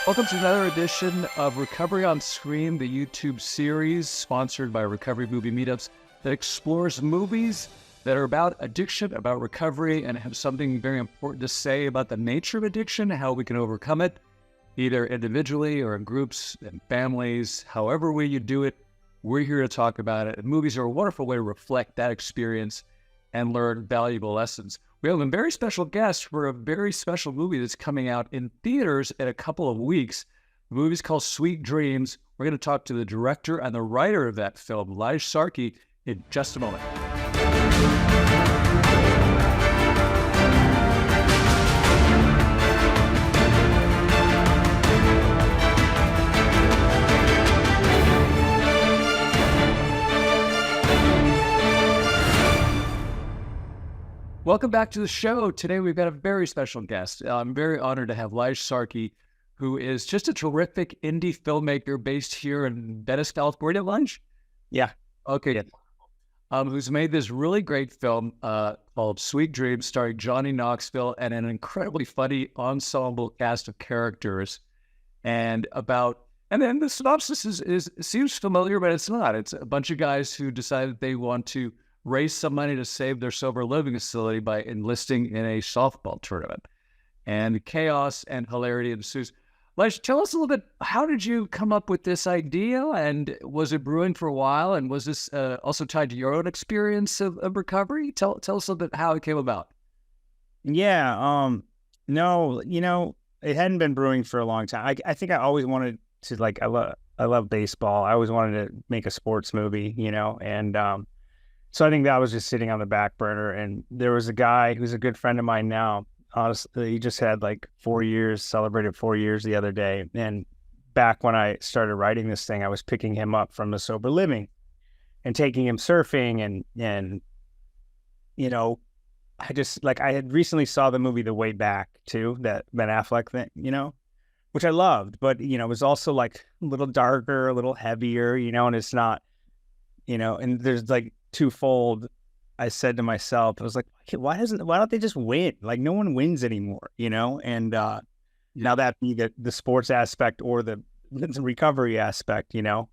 Welcome to another edition of Recovery on Screen, the YouTube series sponsored by Recovery Movie Meetups that explores movies that are about addiction, about recovery, and have something very important to say about the nature of addiction, how we can overcome it, either individually or in groups and families. However way you do it, we're here to talk about it. And movies are a wonderful way to reflect that experience and learn valuable lessons. We have a very special guest for a very special movie that's coming out in theaters in a couple of weeks. The movie's called Sweet Dreams. We're going to talk to the director and the writer of that film, LIJE SARKI, in just a moment. Welcome back to the show. Today we've got a very special guest. I'm very honored to have LIJE SARKI, who is just a terrific indie filmmaker based here in Venice, California. LIJE? Yeah. Okay. Yeah. Who's made this really great film called Sweet Dreams, starring Johnny Knoxville and an incredibly funny ensemble cast of characters. And then the synopsis seems familiar, but it's not. It's a bunch of guys who decided they want to raise some money to save their sober living facility by enlisting in a softball tournament. And chaos and hilarity ensues. LIJE, tell us a little bit, how did you come up with this idea? And was it brewing for a while? And was this also tied to your own experience of recovery? Tell us a little bit how it came about. Yeah. No, it hadn't been brewing for a long time. I think I always wanted to, I love baseball. I always wanted to make a sports movie, and so I think that was just sitting on the back burner. And there was a guy who's a good friend of mine now. Honestly, he just had 4 years, celebrated 4 years the other day. And back when I started writing this thing, I was picking him up from the sober living and taking him surfing. And I had recently saw the movie The Way Back too, that Ben Affleck thing, which I loved, but, it was also a little darker, a little heavier, and it's not, and there's twofold. I said to myself, I was like, why don't they just win? No one wins anymore, and now that be the sports aspect or the recovery aspect, and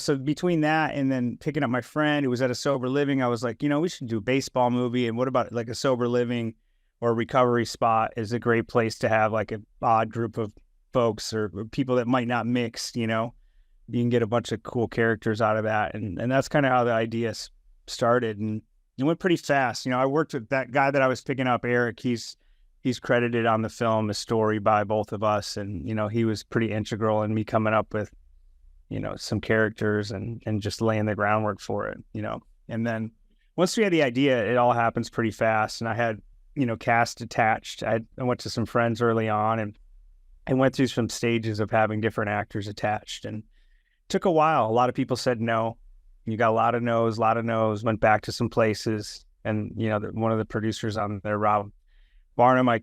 so between that and then picking up my friend who was at a sober living, I was like, we should do a baseball movie. And what about a sober living or recovery spot is a great place to have an odd group of folks or people that might not mix, you can get a bunch of cool characters out of that. And that's kind of how the idea started. And it went pretty fast. I worked with that guy that I was picking up, Eric. He's credited on the film, a story by both of us. And, he was pretty integral in me coming up with, some characters and just laying the groundwork for it, And then once we had the idea, it all happens pretty fast. And I had, cast attached. I went to some friends early on and I went through some stages of having different actors attached. And took a while. A lot of people said no. You got a lot of no's, went back to some places. And, one of the producers on there, Rob Barnum, I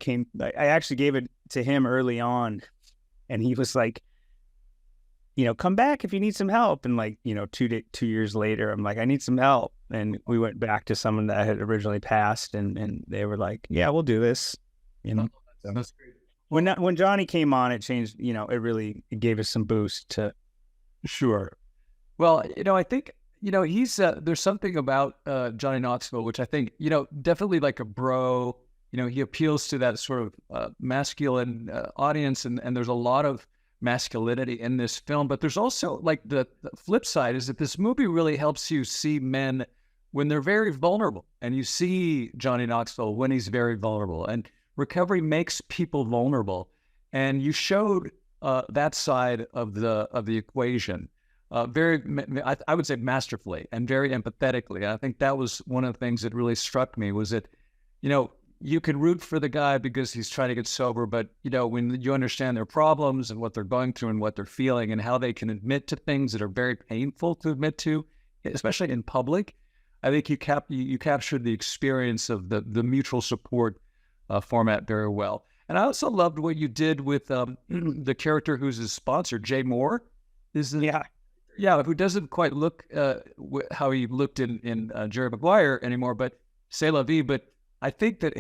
actually gave it to him early on. And he was like, come back if you need some help. And 2 years later, I'm like, I need some help. And we went back to someone that had originally passed and they were like, yeah, we'll do this. That's great. When Johnny came on, it changed, it gave us some boost to. Sure. Well, I think, he's, there's something about Johnny Knoxville, which I think, definitely like a bro, he appeals to that sort of masculine audience. And there's a lot of masculinity in this film, but there's also the flip side is that this movie really helps you see men when they're very vulnerable. And you see Johnny Knoxville when he's very vulnerable. And recovery makes people vulnerable. And you showed that side of the equation, I would say masterfully and very empathetically. I think that was one of the things that really struck me was that, you can root for the guy because he's trying to get sober, but when you understand their problems and what they're going through and what they're feeling and how they can admit to things that are very painful to admit to, especially in public, I think you captured the experience of the mutual support format very well. And I also loved what you did with the character who's his sponsor, Jay Moore. Who doesn't quite look how he looked in Jerry Maguire anymore, but C'est la vie. But I think that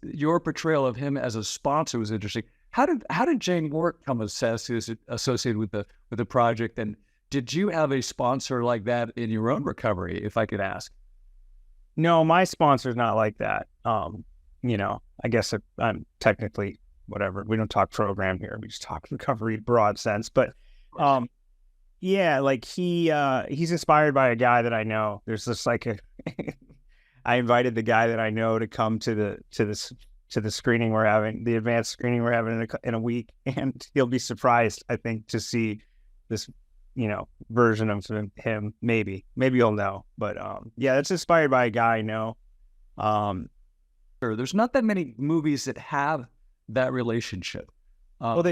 your portrayal of him as a sponsor was interesting. how did Jane Moore come associated with the project? And did you have a sponsor like that in your own recovery, if I could ask? No, my sponsor's not like that. You know, I guess I'm technically whatever. We don't talk program here. We just talk recovery broad sense. But yeah, like he's inspired by a guy that I know. There's this like I invited the guy that I know to come to the screening we're having, the advanced screening we're having in a week, and he'll be surprised, I think, to see this, you know, version of him. Maybe he'll know, but yeah, it's inspired by a guy I know. There's not that many movies that have that relationship. Well,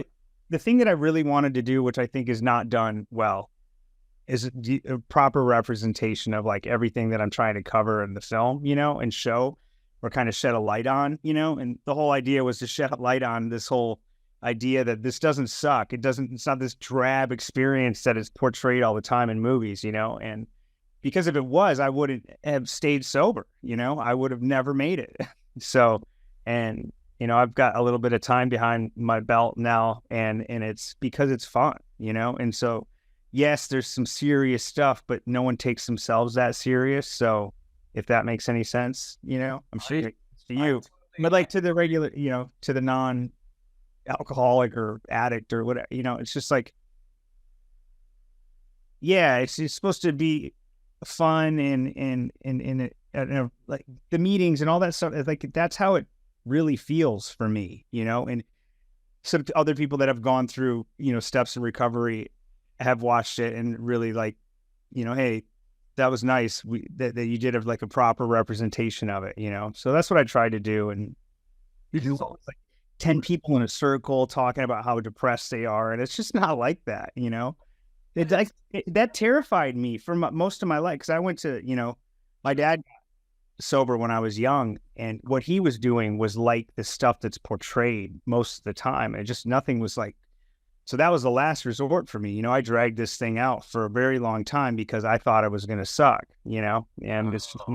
the thing that I really wanted to do, which I think is not done well, is a proper representation of like everything that I'm trying to cover in the film, you know, and show or kind of shed a light on, you know. And the whole idea was to shed a light on this whole idea that this doesn't suck. It's not this drab experience that is portrayed all the time in movies, you know. And because if it was, I wouldn't have stayed sober, you know, I would have never made it. So, and, you know, I've got a little bit of time behind my belt now, and it's because it's fun, you know. And so, yes, there's some serious stuff, but no one takes themselves that serious. So if that makes any sense, you know, I'm sure to you, but like to the regular, you know, to the non-alcoholic or addict or whatever, you know, it's just like, yeah, it's supposed to be fun and like the meetings and all that stuff. Like that's how it really feels for me, you know. And some other people that have gone through, you know, steps in recovery have watched it and really like, you know, hey, that was nice. That you did like a proper representation of it, you know. So that's what I tried to do. And it's like 10 people in a circle talking about how depressed they are, and it's just not like that, you know. That terrified me for most of my life, because I went to, you know, my dad got sober when I was young, and what he was doing was like the stuff that's portrayed most of the time, and just nothing was like. So that was the last resort for me. You know, I dragged this thing out for a very long time because I thought it was going to suck, you know, and it's just,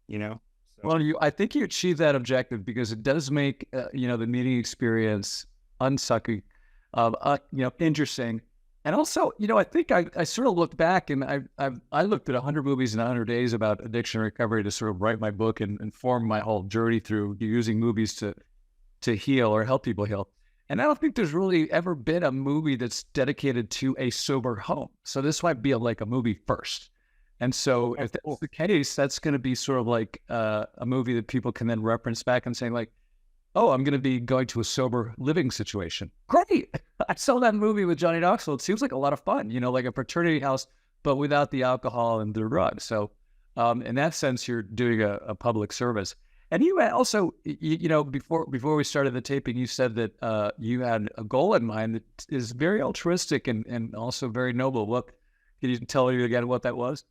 you know. So. Well, I think you achieved that objective, because it does make, you know, the meeting experience unsucky, you know, interesting. And also, you know, I think I sort of looked back, and I looked at 100 movies in 100 days about addiction recovery to sort of write my book and inform my whole journey through using movies to heal or help people heal. And I don't think there's really ever been a movie that's dedicated to a sober home. So this might be like a movie first. And so if that's the case, that's going to be sort of like a movie that people can then reference back and saying like, oh, I'm going to be going to a sober living situation. Great. I saw that movie with Johnny Knoxville. It seems like a lot of fun, you know, like a fraternity house, but without the alcohol and the drugs. So in that sense, you're doing a public service. And you also, you know, before we started the taping, you said that you had a goal in mind that is very altruistic and also very noble. What, can you tell me again what that was?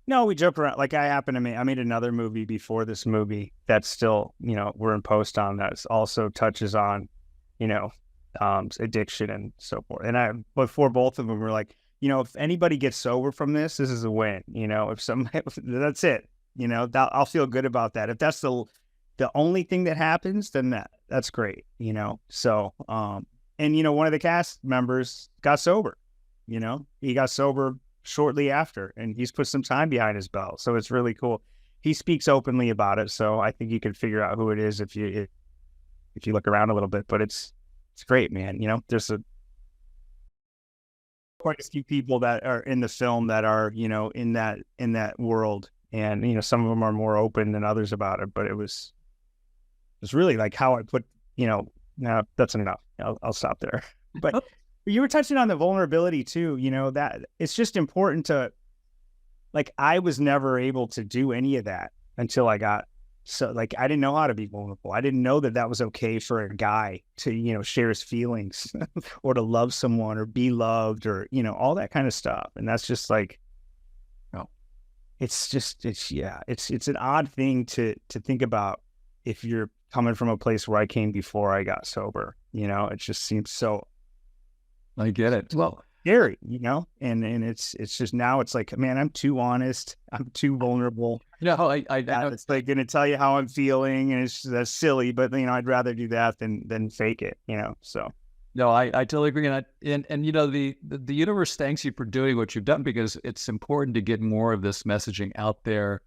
No, we joke around. Like I made another movie before this movie that's still, you know, we're in post on, that also touches on, you know, addiction and so forth. And before both of them, we're like, you know, if anybody gets sober from this is a win. You know, if that's it. You know, I'll feel good about that. If that's the only thing that happens, then that's great, you know? So, and you know, one of the cast members got sober, you know, he got sober shortly after, and he's put some time behind his belt. So it's really cool. He speaks openly about it. So I think you can figure out who it is if you look around a little bit, but it's great, man. You know, there's quite a few people that are in the film that are, you know, in that world. And, you know, some of them are more open than others about it, but it was really like how I put, you know, no, that's enough. I'll stop there. But you were touching on the vulnerability too, you know, that it's just important to, like, I was never able to do any of that until I got, so like, I didn't know how to be vulnerable. I didn't know that was okay for a guy to, you know, share his feelings or to love someone or be loved or, you know, all that kind of stuff. And that's just like, it's an odd thing to think about if you're coming from a place where I came before I got sober, you know. It just seems so. I get it. Well, scary, you know, and it's just now it's like, man, I'm too honest. I'm too vulnerable. I know. It's like going to tell you how I'm feeling. And that's silly, but you know, I'd rather do that than fake it, you know? So. No, I totally agree. And you know, the universe thanks you for doing what you've done, because it's important to get more of this messaging out there.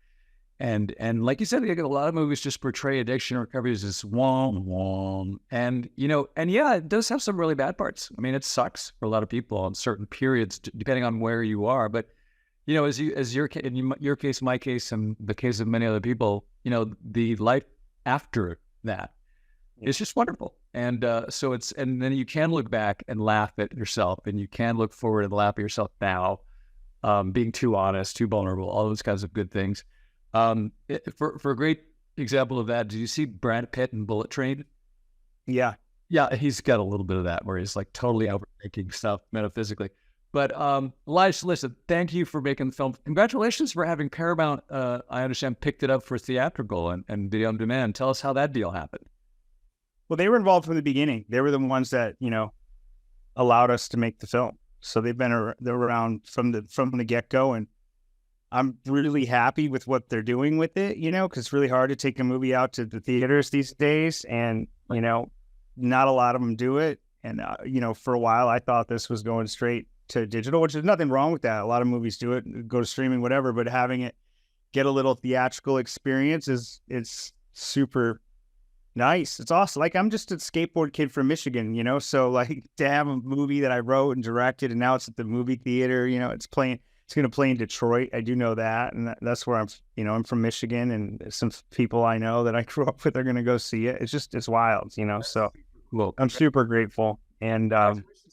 And like you said, a lot of movies just portray addiction recovery as this wong. And, you know, and yeah, it does have some really bad parts. I mean, it sucks for a lot of people on certain periods, depending on where you are. But, you know, in your case, my case, and the case of many other people, you know, the life after that is just wonderful. And and then you can look back and laugh at yourself, and you can look forward and laugh at yourself now, being too honest, too vulnerable, all those kinds of good things. For a great example of that, did you see Brad Pitt in Bullet Train? Yeah. Yeah, he's got a little bit of that, where he's like totally overthinking stuff metaphysically. But Lige, listen, thank you for making the film. Congratulations for having Paramount, I understand, picked it up for theatrical and video on demand. Tell us how that deal happened. Well, they were involved from the beginning. They were the ones that, you know, allowed us to make the film. So they're around from the get-go, and I'm really happy with what they're doing with it, you know, because it's really hard to take a movie out to the theaters these days, and, you know, not a lot of them do it. And, you know, for a while, I thought this was going straight to digital, which is nothing wrong with that. A lot of movies do it, go to streaming, whatever, but having it get a little theatrical experience it's super nice. It's awesome. Like, I'm just a skateboard kid from Michigan, you know, so like to have a movie that I wrote and directed, and now it's at the movie theater, you know, it's going to play in Detroit. I do know that. And that's where I'm from Michigan, and some people I know that I grew up with are going to go see it. It's wild, you know, so Well, I'm super grateful. And,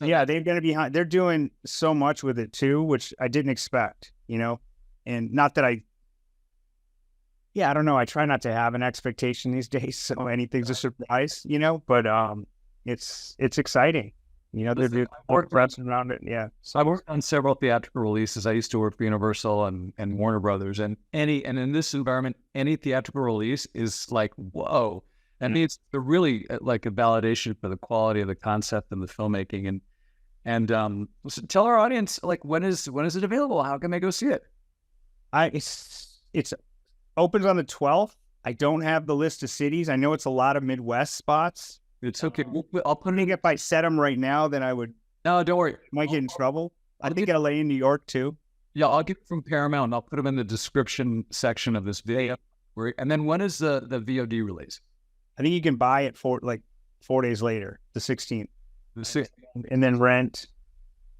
yeah, they're doing so much with it too, which I didn't expect, you know, and not that I don't know. I try not to have an expectation these days, so anything's a surprise, you know, but, it's exciting. You know, they're doing press around it. Yeah. So I worked on several theatrical releases. I used to work for Universal and Warner Brothers, and in this environment, any theatrical release is like, whoa. And it's really like a validation for the quality of the concept and the filmmaking. And so tell our audience, like, when is it available? How can they go see it? It's opens on the 12th. I don't have the list of cities. I know it's a lot of Midwest spots. It's okay. I'll put I think if I set them right now, then I would. No, don't worry. Might get in trouble. I think LA and New York too. Yeah, I'll get from Paramount, and I'll put them in the description section of this video. And then when is the VOD release? I think you can buy it for like 4 days later, the 16th. The 16th. And then rent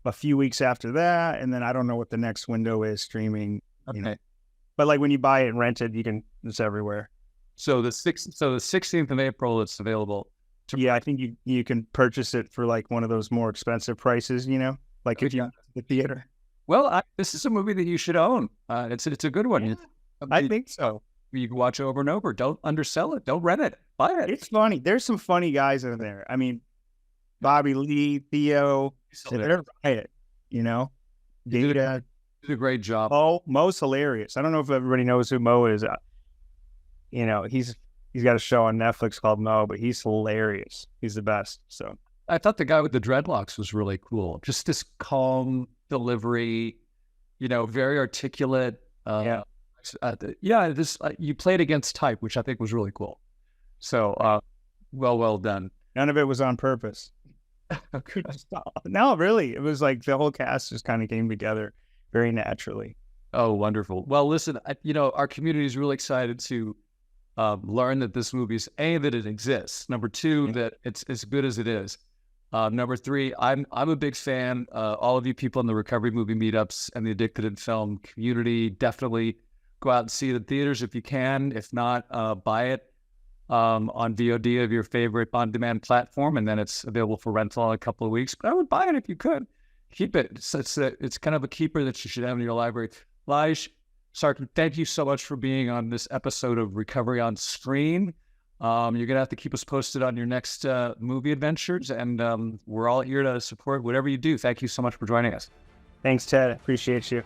a few weeks after that. And then I don't know what the next window is streaming. Okay. You know. But like when you buy it and rent it, it's everywhere. So the 16th of April, it's available. Yeah, I think you can purchase it for like one of those more expensive prices, you know, like if you're at the theater. Well, this is a movie that you should own. It's a good one. Yeah, I think so. You can watch over and over. Don't undersell it. Don't rent it. Buy it. It's funny. There's some funny guys in there. I mean, Bobby Lee, Theo, they're right. You know, Data did a great job. Mo's hilarious. I don't know if everybody knows who Mo is. You know, he's got a show on Netflix called Mo, but he's hilarious. He's the best. So I thought the guy with the dreadlocks was really cool. Just this calm delivery, you know, very articulate. You played against type, which I think was really cool. So, well done. None of it was on purpose. No, really. It was like the whole cast just kind of came together very naturally. Oh, wonderful. Well, listen, our community is really excited to learn that this movie is, A, that it exists. Number two, that it's as good as it is. Number three, I'm a big fan. All of you people in the recovery movie meetups and the addicted in film community, definitely go out and see it in theaters if you can. If not, buy it on VOD of your favorite on-demand platform, and then it's available for rental in a couple of weeks. But I would buy it if you could. Keep it. It's kind of a keeper that you should have in your library. Lige Sarki, thank you so much for being on this episode of Recovery on Screen. You're going to have to keep us posted on your next movie adventures, and we're all here to support whatever you do. Thank you so much for joining us. Thanks, Ted. Appreciate you.